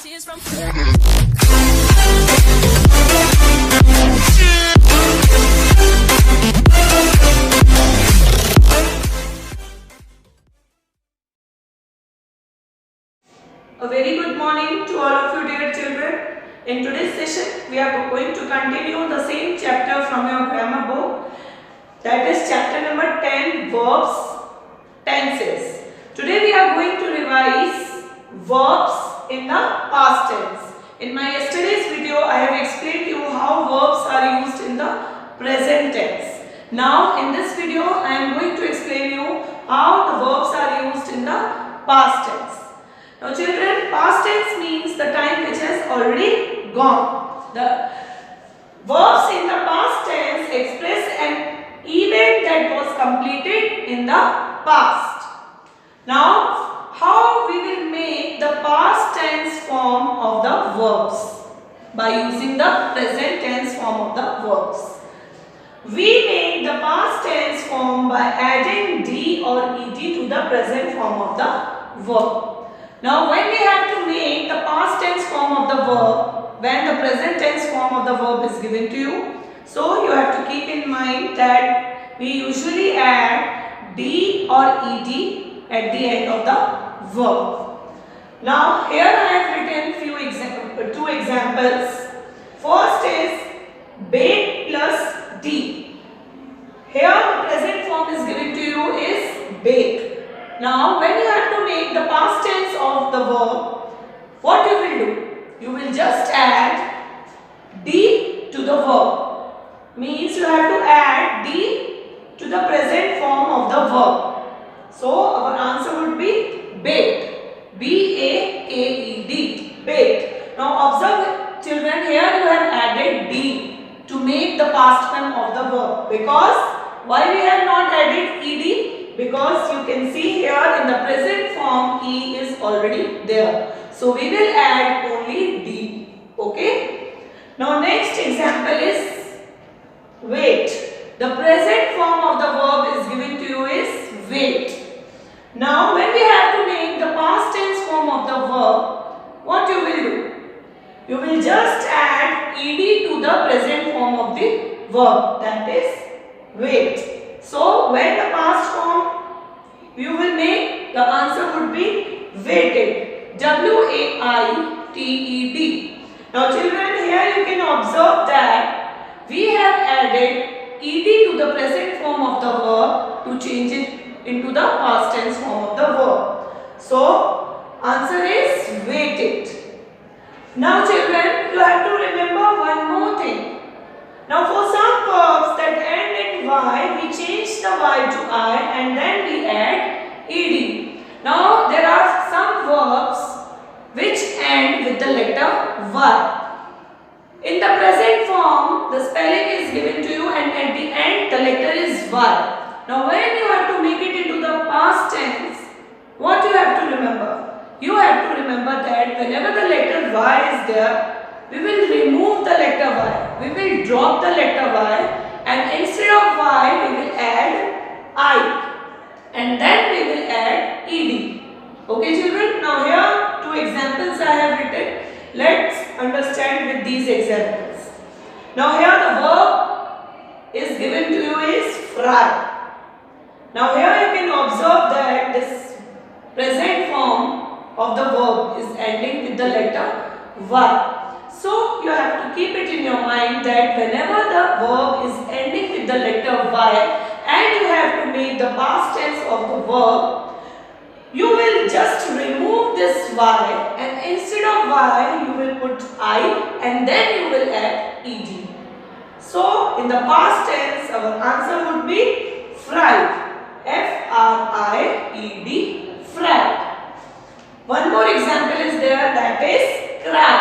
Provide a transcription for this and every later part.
Cheers from A very good morning to all of you dear children. In today's session we are going to continue the same chapter from your grammar book, that is chapter number 10, verbs, tenses. Today we are going to revise verbs in the past tense. In my yesterday's video I have explained to you how verbs are used in the present tense. Now in this video I am going to explain you how the verbs are used in the past tense. Now children, past tense means the time which has already gone. The verbs in the past tense express an event that was completed in the past. Now, how we will make the past tense form of the verbs? By using the present tense form of the verbs. We make the past tense form by adding D or ED to the present form of the verb. Now when we have to make the past tense form of the verb, when the present tense form of the verb is given to you, so you have to keep in mind that we usually add D or ED at the end of the verb. Now here I have written two examples. First is bake plus D. Here the present form is given to you is bake. Now when you have to make the past tense of the verb, what you will do? You will just add D to the verb. Means you have to add D to the present form of the verb. So our answer would be baked. B-A-K-E-D. Baked. Now observe children, here you have added D to make the past form of the verb. Because why we have not added ED? Because you can see here in the present form E is already there. So we will add only D. Okay. Now next example is wait. The present form of the verb is given to you is wait. Now when we have to make the past tense form of the verb, what you will do? You will just add ED to the present form of the verb, that is wait. So when the past form you will make, the answer would be waited. W-A-I-T-E-D. Now children, here you can observe that we have added ED to the present form of the verb to change it into the past tense form of the verb. So answer is waited. Now children, you have to remember one more thing. Now for some verbs that end in Y, we change the Y to I and then we add ED. Now there are some verbs which end with the letter Y. In the present form, the spelling is given to you and at the end the letter is Y. Now when you have to make it into the past tense, what you have to remember? You have to remember that whenever the letter Y is there, we will remove the letter Y. We will drop the letter Y and instead of Y we will add I and then we will add ED. Okay children, now here two examples I have written. Let's understand with these examples. Now here the verb is given to you is fry. Now here you can observe that this present form of the verb is ending with the letter Y. So you have to keep it in your mind that whenever the verb is ending with the letter Y and you have to make the past tense of the verb, you will just remove this Y and instead of Y you will put I and then you will add ED. So in the past tense our answer would be fried. F-R-I-E-D, fried. One more example is there, that is crab.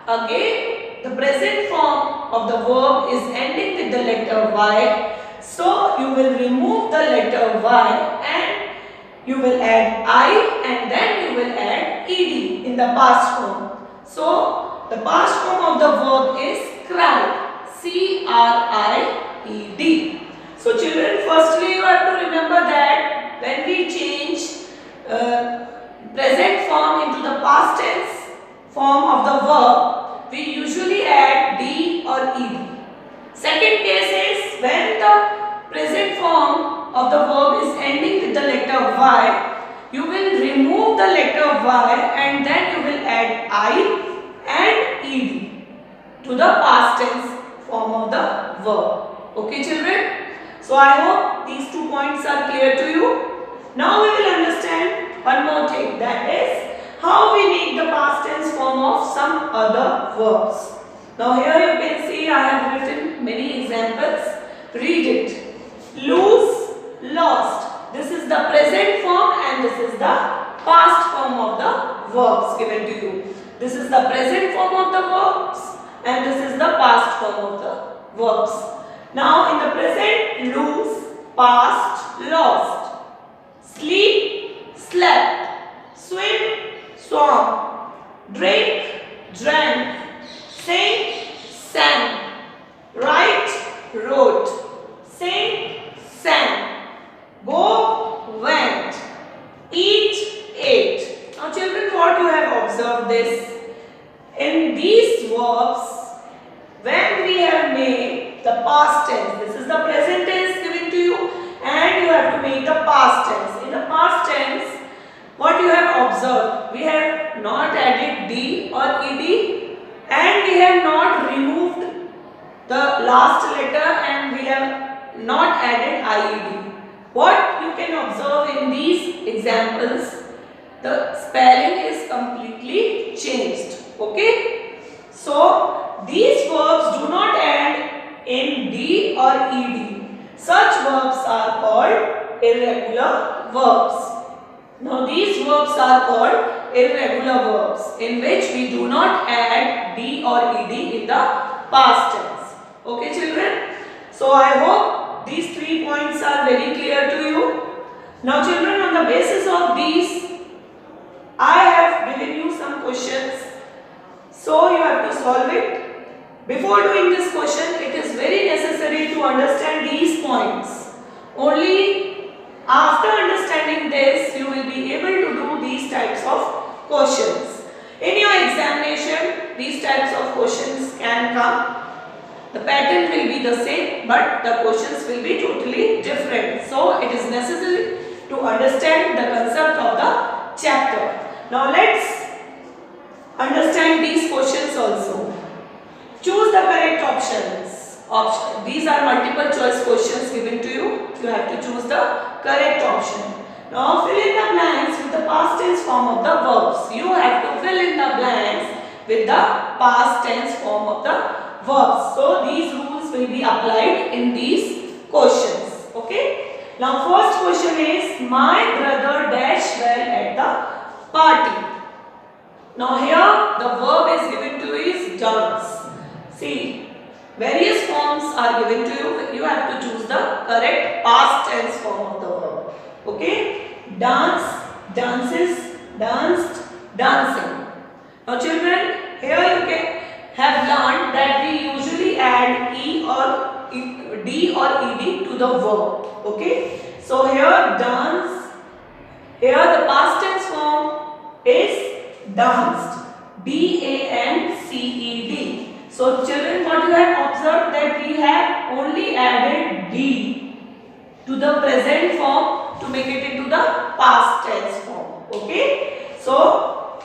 Again, the present form of the verb is ending with the letter Y. So, you will remove the letter Y and you will add I and then you will add ED in the past form. So, the past form of the verb is cried. C-R-I-E-D. So, children, firstly you have to remember that when we change present form into the past tense, form of the verb, we usually add D or ED. Second case is when the present form of the verb is ending with the letter Y, you will remove the letter Y and then you will add I and ED to the past tense form of the verb. Okay children? So I hope these 2 points are clear to you. Now we will understand one more thing, that is how we make the past tense form of some other verbs. Now here you can see I have written many examples. Read it. Lose, lost. This is the present form and this is the past form of the verbs given to you. This is the present form of the verbs and this is the past form of the verbs. Now in the present, lose, past, lost. Sleep, slept. Swim, swam. Drink, drank. Sing, sang. Write, wrote. Sing, sang. Go, went. Eat, ate. Now children, what you have observed this? In these verbs, when we have made the past tense, this is the present tense given to you and you have to make the past tense. In the past tense, what you have observed, we have not added D or ED and we have not removed the last letter and we have not added IED. What you can observe in these examples, the spelling is completely changed. Okay? So, these verbs do not end in D or ED. Such verbs are called irregular verbs. Now these verbs are called irregular verbs in which we do not add D or ED in the past tense. Okay children? So I hope these 3 points are very clear to you. Now children, on the basis of these, I have given you some questions. So you have to solve it. Before doing this question, it is very necessary to understand these points. Only after understanding this, you will be able to do these types of questions. In your examination, these types of questions can come. The pattern will be the same, but the questions will be totally different. So, it is necessary to understand the concept of the chapter. Now, let's understand these questions also. Choose the correct options. These are multiple choice questions given to you. You have to choose the correct option. Now fill in the blanks with the past tense form of the verbs. You have to fill in the blanks with the past tense form of the verbs. So these rules will be applied in these questions. Okay. Now first question is, my brother dash well at the party. Now here the verb is given to you is dance. See, various forms are given to you. You have to choose the correct past tense form of the verb. Okay? Dance, dances, danced, dancing. Now children, here you can have learned that we usually add E or D or ED to the verb. Okay? So here dance, here the past tense form is danced. D-A-N-C-E-D. So children, what you have observed that we have only added D to the present form to make it into the past tense form. Okay? So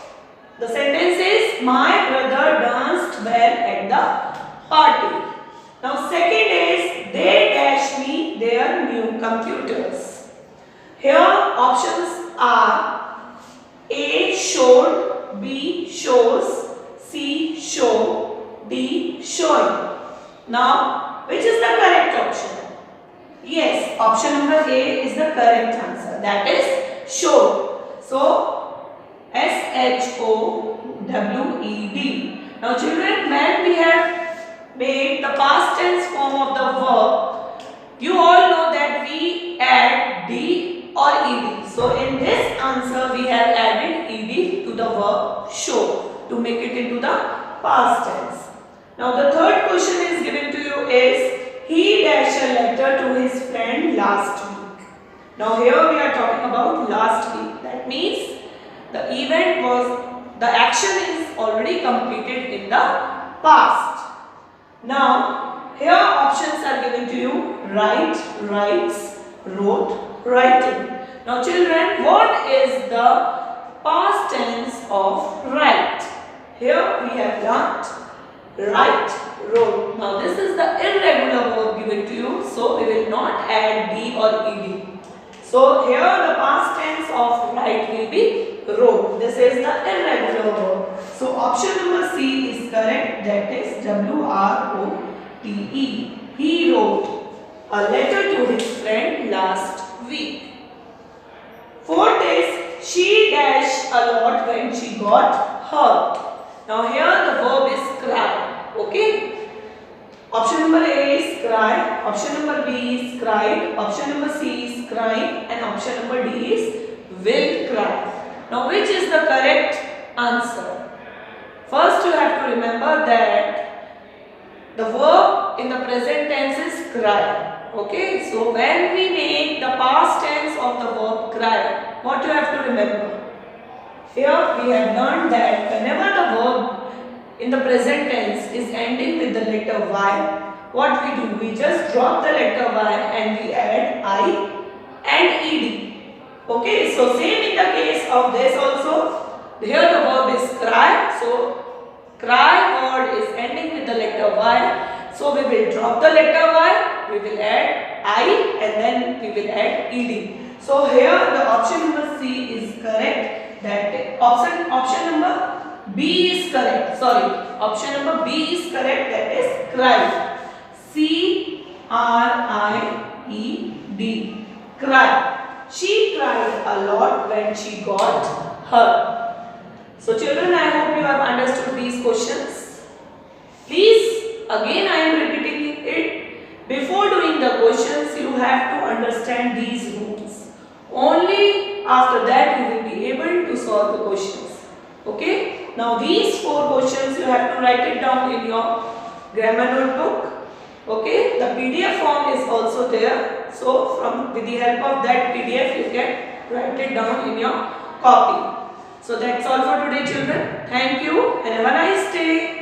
the sentence is, my brother danced well at the party. Now second is, they dash me their new computers. Here options are A showed, B shows, C show, D showing. Now, which is the correct option? Yes, option number A is the correct answer. That is showed. So, S-H-O-W-E-D. Now, children, when we have made the past tense form of the verb, you all know that we add D or ED. So, in this answer, we have added ED to the verb show to make it into the past tense. Now the third question is given to you is, he dashed a letter to his friend last week. Now here we are talking about last week. That means the event was, the action is already completed in the past. Now here options are given to you: write, writes, wrote, writing. Now children, what is the past tense of write? Here we have learnt write, wrote. Now this is the irregular verb given to you, so we will not add d or ed. So here the past tense of write will be wrote. This is the irregular verb. So option number C is correct, that is WROTE. He wrote a letter to his friend last week. Fourth is she dashed a lot when she got hurt. Now here the verb is cry. Okay. Option number A is cry, option number B is cried, option number C is crying, and option number D is will cry. Now which is the correct answer? First you have to remember that the verb in the present tense is cry. Okay, so when we make the past tense of the verb cry, what you have to remember? Here we have learned that whenever the verb in the present tense is ending with the letter Y, what we do? We just drop the letter Y and we add I and ed. Okay, so same in the case of this also. Here the verb is cry, so cry word is ending with the letter Y. So we will drop the letter Y, we will add I and then we will add ed. So here the option number C is correct. That option number B is correct. Sorry, option number B is correct. That is cried. CRIED. Cried. She cried a lot when she got hurt. So children, I hope you have understood these questions. Please, again I am repeating it. Before doing the questions, you have to understand these rules. Only after that you will be able to solve the questions. Okay. Now these 4 questions you have to write it down in your grammar notebook. Okay. The PDF form is also there. So with the help of that PDF you can write it down in your copy. So that's all for today children. Thank you and have a nice day.